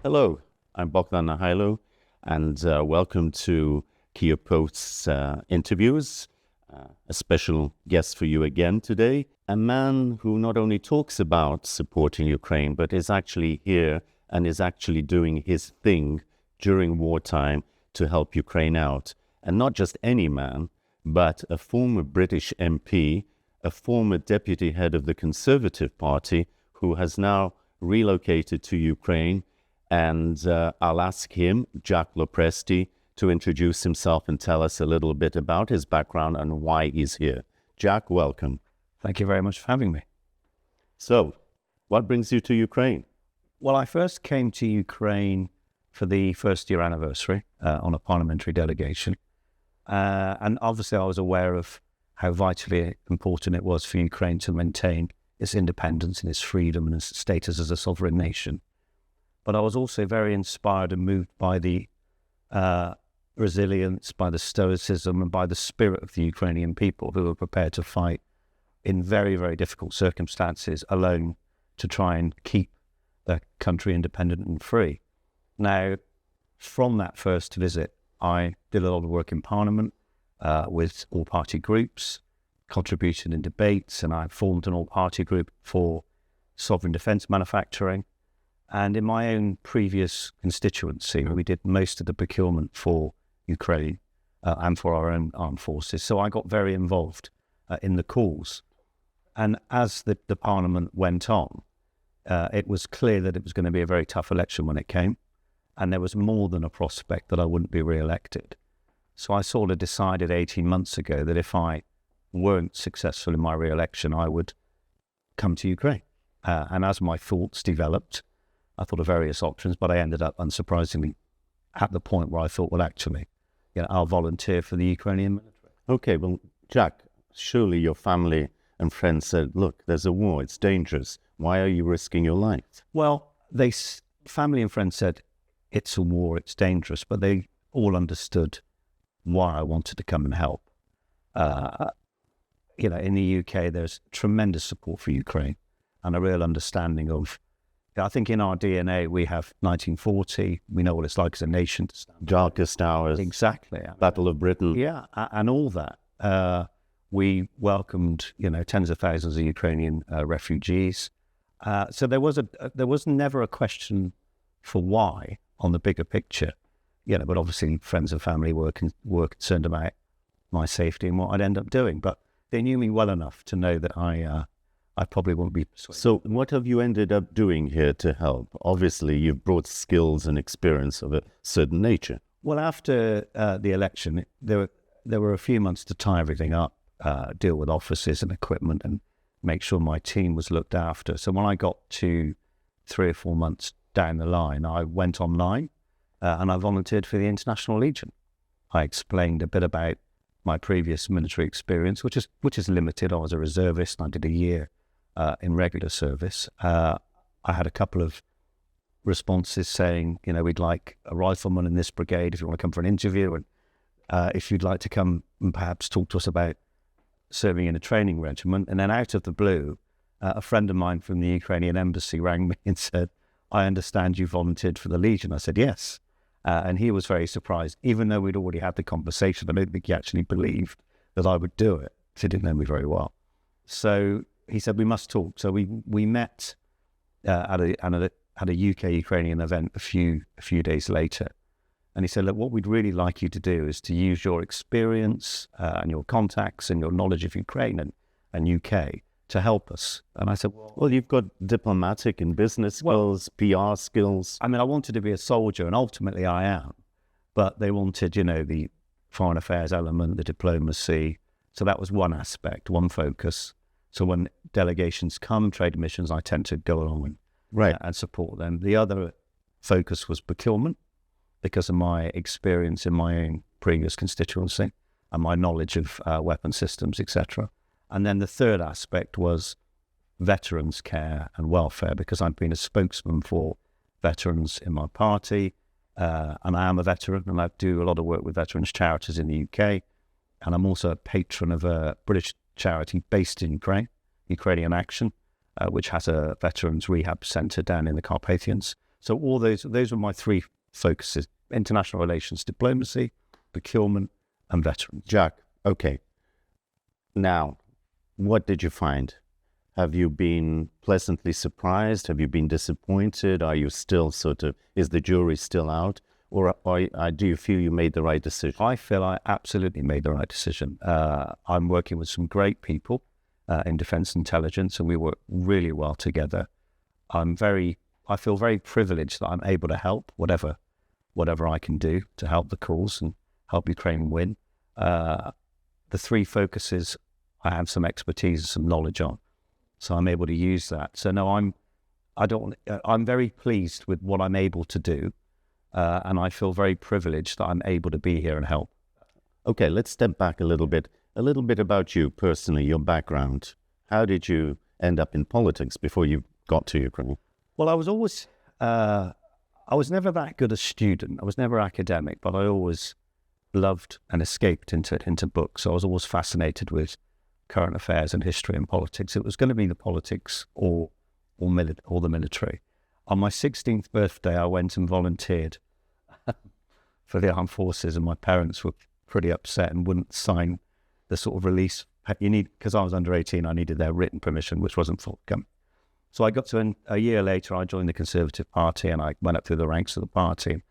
Hello, I'm Bogdan Nahailo, and welcome to Kia Post's interviews. A special guest for you again today, a man who not only talks about supporting Ukraine, but is actually here and is actually doing his thing during wartime to help Ukraine out. And not just any man, but a former British MP, a former deputy head of the Conservative Party, who has now relocated to Ukraine. And I'll ask him, Jack Lopresti, to introduce himself and tell us a little bit about his background and why he's here. Jack, welcome. Thank you very much for having me. So, what brings you to Ukraine? Well, I first came to Ukraine for the first year anniversary on a parliamentary delegation. And obviously I was aware of how vitally important it was for Ukraine to maintain its independence and its freedom and its status as a sovereign nation. But I was also very inspired and moved by the resilience, by the stoicism, and by the spirit of the Ukrainian people who were prepared to fight in very, very difficult circumstances alone to try and keep the country independent and free. Now, from that first visit, I did a lot of work in Parliament with all-party groups, contributed in debates, and I formed an all-party group for sovereign defence manufacturing. And in my own previous constituency, we did most of the procurement for Ukraine and for our own armed forces. So I got very involved in the cause. And as the Parliament went on, it was clear that it was going to be a very tough election when it came. And there was more than a prospect that I wouldn't be re-elected. So I sort of decided 18 months ago that if I weren't successful in my re-election, I would come to Ukraine. And as my thoughts developed, I thought of various options, but I ended up, unsurprisingly, at the point where I thought, well, actually, I'll volunteer for the Ukrainian military. Okay, well, Jack, surely your family and friends said, look, there's a war, it's dangerous. Why are you risking your life? Well, family and friends said, it's a war, it's dangerous, but they all understood why I wanted to come and help. In the UK, there's tremendous support for Ukraine and a real understanding of, I think in our DNA, we have 1940. We know what it's like as a nation. Darkest hours. Exactly. Battle of Britain. Yeah, and all that. We welcomed, tens of thousands of Ukrainian refugees. So there was never a question for why on the bigger picture. But obviously friends and family were concerned about my safety and what I'd end up doing. But they knew me well enough to know that I probably won't be persuaded. So what have you ended up doing here to help? Obviously, you've brought skills and experience of a certain nature. Well, after the election, there were a few months to tie everything up, deal with offices and equipment and make sure my team was looked after. So when I got to 3 or 4 months down the line, I went online and I volunteered for the International Legion. I explained a bit about my previous military experience, which is limited. I was a reservist and I did a year in regular service. I had a couple of responses saying, we'd like a rifleman in this brigade if you want to come for an interview, and if you'd like to come and perhaps talk to us about serving in a training regiment. And then out of the blue, a friend of mine from the Ukrainian embassy rang me and said, I understand you volunteered for the Legion. I said, yes. And he was very surprised, even though we'd already had the conversation. I don't think he actually believed that I would do it. He didn't know me very well. So he said, we must talk. So we met at a UK-Ukrainian event a few days later. And he said, look, what we'd really like you to do is to use your experience and your contacts and your knowledge of Ukraine and UK to help us. And I said, well, you've got diplomatic and business skills, PR skills. I mean, I wanted to be a soldier, and ultimately I am. But they wanted, the foreign affairs element, the diplomacy. So that was one aspect, one focus. So when delegations come, trade missions, I tend to go along and support them. The other focus was procurement, because of my experience in my own previous constituency and my knowledge of weapon systems, etc. And then the third aspect was veterans care and welfare, because I've been a spokesman for veterans in my party, and I am a veteran, and I do a lot of work with veterans charities in the UK, and I'm also a patron of a British charity based in Ukraine, Ukrainian Action, which has a veterans rehab centre down in the Carpathians. So all those were my three focuses: international relations, diplomacy, procurement, and veterans. Jack, okay. Now, what did you find? Have you been pleasantly surprised? Have you been disappointed? Are you still is the jury still out? Or do you feel you made the right decision? I feel I absolutely made the right decision. I'm working with some great people in defence intelligence, and we work really well together. I feel very privileged that I'm able to help whatever I can do to help the cause and help Ukraine win. The three focuses I have some expertise and some knowledge on, so I'm able to use that. So no, I'm very pleased with what I'm able to do, and I feel very privileged that I'm able to be here and help. Okay, let's step back a little bit about you personally, your background. How did you end up in politics before you got to Ukraine? Well, I was never that good a student. I was never academic, but I always loved and escaped into books. So I was always fascinated with current affairs and history and politics. It was going to be the politics or the military. On my 16th birthday, I went and volunteered for the armed forces, and my parents were pretty upset and wouldn't sign the sort of release. Because I was under 18, I needed their written permission, which wasn't forthcoming. So I got to a year later, I joined the Conservative Party, and I went up through the ranks of the party.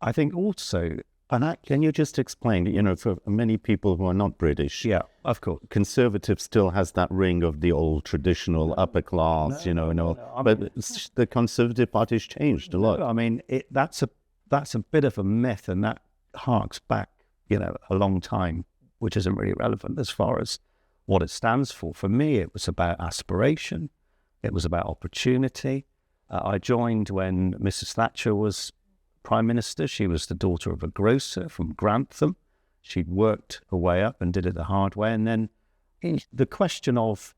I think also... Can you just explain, for many people who are not British? Yeah, of course. Conservative still has that ring of the old traditional upper class, but the Conservative Party's changed a lot. I mean, that's a bit of a myth, and that harks back, a long time, which isn't really relevant as far as what it stands for. For me, it was about aspiration. It was about opportunity. I joined when Mrs. Thatcher was Prime Minister. She was the daughter of a grocer from Grantham. She'd worked her way up and did it the hard way. And then the question of,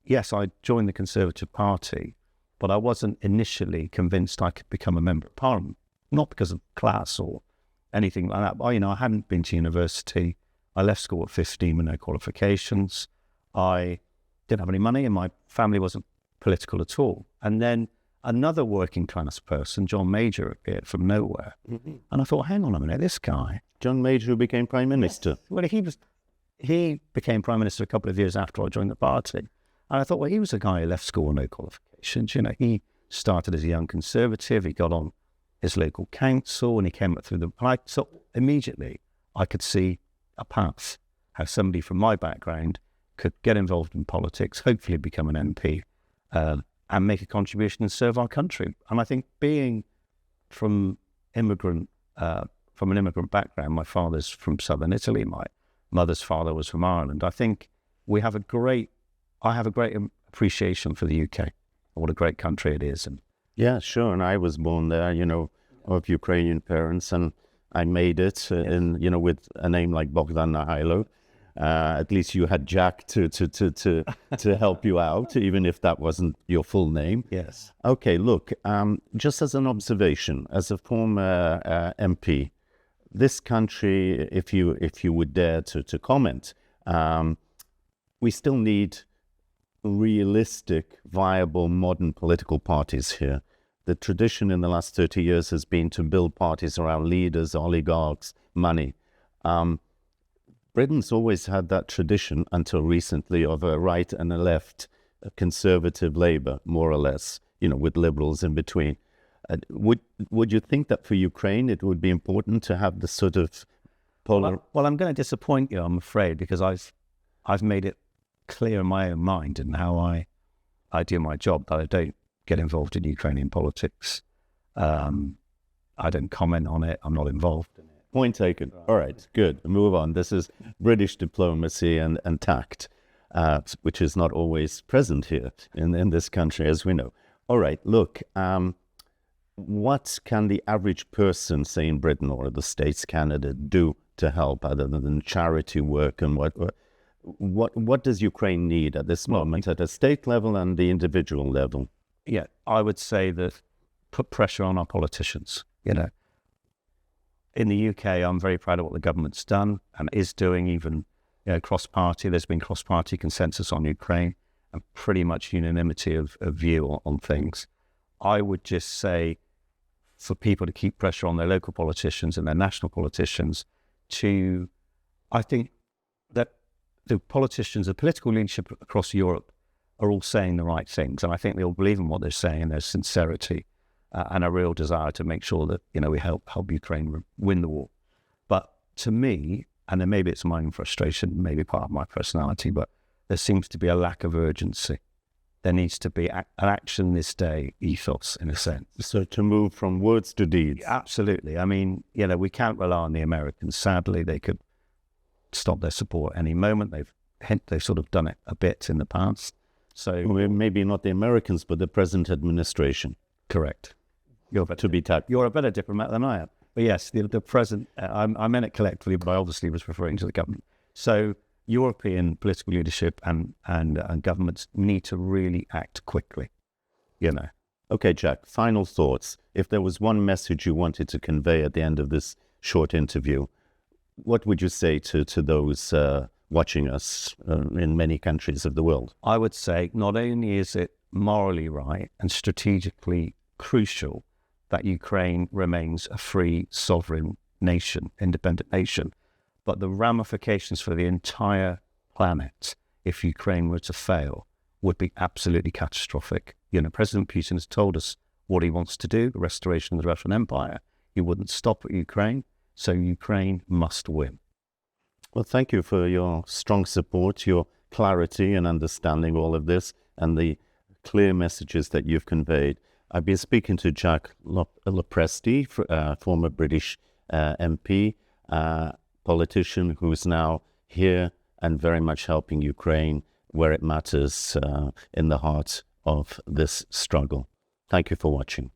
yes, I joined the Conservative Party, but I wasn't initially convinced I could become a member of Parliament, not because of class or anything like that. But, I hadn't been to university. I left school at 15 with no qualifications. I didn't have any money, and my family wasn't political at all. And then another working class person, John Major, appeared from nowhere. Mm-hmm. And I thought, hang on a minute, this guy. John Major, who became Prime Minister. Well, he became Prime Minister a couple of years after I joined the party. And I thought, well, he was a guy who left school with no qualifications. He started as a young Conservative. He got on his local council, and he came up through so immediately I could see a path, how somebody from my background could get involved in politics, hopefully become an MP, and make a contribution and serve our country. And I think being from an immigrant background, my father's from southern Italy, my mother's father was from Ireland. I think I have a great appreciation for the UK, and what a great country it is. And yeah, sure. And I was born there, of Ukrainian parents, and I made it with a name like Bogdan Nahailo. At least you had Jack to help you out, even if that wasn't your full name. Yes. Okay, look, just as an observation, as a former MP, this country, if you would dare to comment, we still need realistic, viable, modern political parties here. The tradition in the last 30 years has been to build parties around leaders, oligarchs, money. Britain's always had that tradition until recently of a right and a left, a conservative Labour, more or less, with liberals in between. Would you think that for Ukraine it would be important to have this sort of Well, I'm going to disappoint you, I'm afraid, because I've made it clear in my own mind and how I do my job that I don't get involved in Ukrainian politics. I don't comment on it. I'm not involved in it. Point taken. All right, good. Move on. This is British diplomacy and tact, which is not always present here in this country, as we know. All right, look, what can the average person, say in Britain or the States, Canada, do to help other than charity work? And what does Ukraine need at this moment at a state level and the individual level? Yeah, I would say that put pressure on our politicians, In the UK, I'm very proud of what the government's done and is doing, even cross-party. There's been cross-party consensus on Ukraine and pretty much unanimity of view on things. I would just say for people to keep pressure on their local politicians and their national politicians to, I think that the politicians, the political leadership across Europe are all saying the right things. And I think they all believe in what they're saying, and there's sincerity and a real desire to make sure that, we help Ukraine win the war. But to me, and then maybe it's my own frustration, maybe part of my personality, but there seems to be a lack of urgency. There needs to be an action this day ethos, in a sense. So to move from words to deeds. Absolutely. I mean, we can't rely on the Americans. Sadly, they could stop their support any moment. They've sort of done it a bit in the past. So maybe not the Americans, but the present administration. Correct. You're a better diplomat than I am. But yes, the present, I meant it collectively, but I obviously was referring to the government. So European political leadership and governments need to really act quickly, Okay, Jack, final thoughts. If there was one message you wanted to convey at the end of this short interview, what would you say to those watching us in many countries of the world? I would say not only is it morally right and strategically crucial that Ukraine remains a free, sovereign nation, independent nation, but the ramifications for the entire planet, if Ukraine were to fail, would be absolutely catastrophic. President Putin has told us what he wants to do, the restoration of the Russian Empire. He wouldn't stop at Ukraine, so Ukraine must win. Well, thank you for your strong support, your clarity in understanding all of this, and the clear messages that you've conveyed. I've been speaking to Jack Lopresti, former British MP, politician who's now here and very much helping Ukraine where it matters in the heart of this struggle. Thank you for watching.